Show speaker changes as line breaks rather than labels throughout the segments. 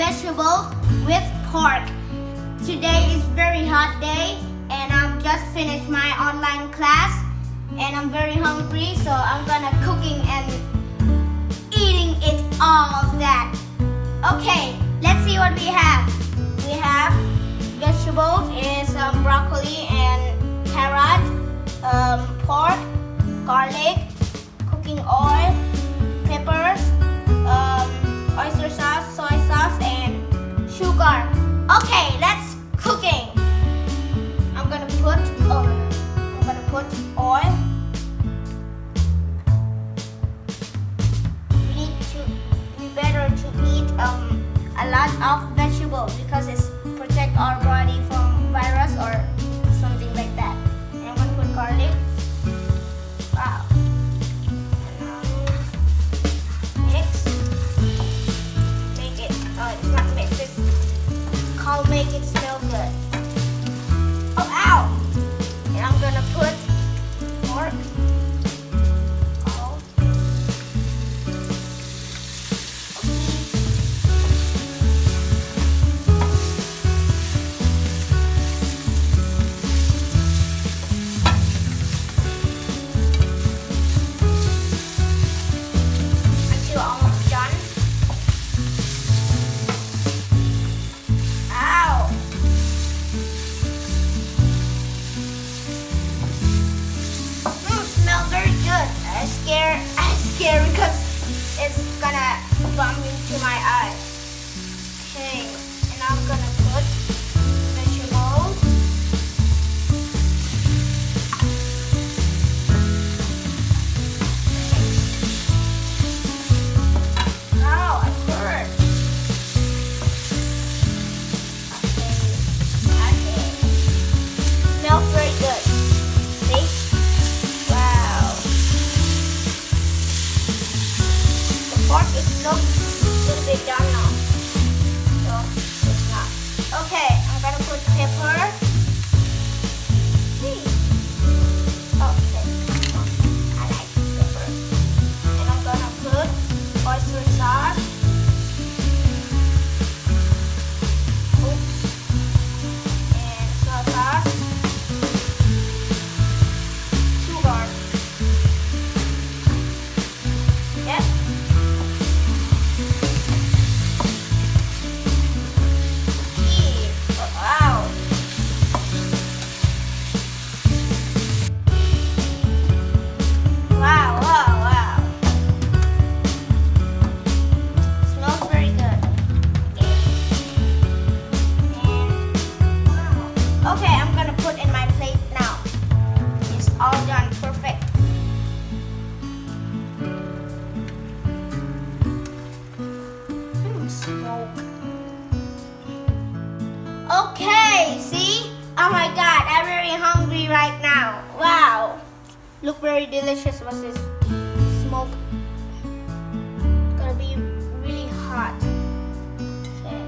vegetables with pork. Today is very hot day and I'm just finished my online class and I'm very hungry, so I'm gonna cooking and eating it all of that. Okay, let's see what we have. We have vegetables is broccoli and carrot, pork, garlic, cooking oil, peppers, oyster sauce, soy sauce, and sugar. Okay, let's cooking. I'm gonna put oil. We better to eat a lot of vegetables because it's protect our body from virus or something like that. And I'm gonna put garlic. Wow. Mix. Make it. Oh, it's not mix. It's called make it smell good. Oh, ow! And I'm gonna put pork. I'm scared because it's gonna bump into my eye. Okay, and I'm gonna put vegetables. Wow, I hurt. Okay. Smells very good. See? Pork is not should be done now, so it's not. Okay, I'm gonna put pepper. Okay, I like pepper. And I'm gonna put oyster sauce. Oops. And soy sauce. Sugar. Yes. Okay, see? Oh my god, I'm very hungry right now. Wow. Look very delicious. What's this? Smoke. It's gonna be really hot. Okay.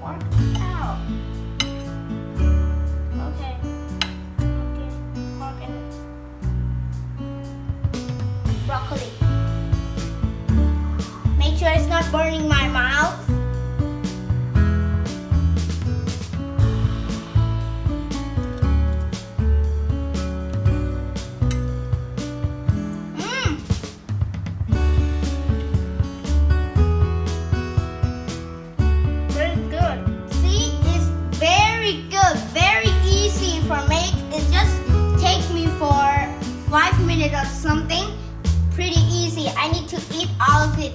Pork out. Okay. Okay. Pork and broccoli. Make sure it's not burning my mouth. Or something pretty easy. I need to eat all of it.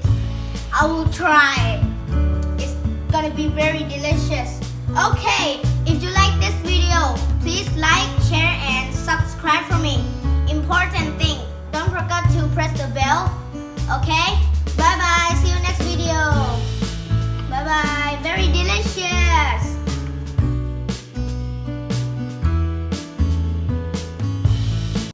I will try. It's gonna be very delicious. Okay, if you like this video, please like, share, and subscribe for me. Important thing, don't forget to press the bell. Okay?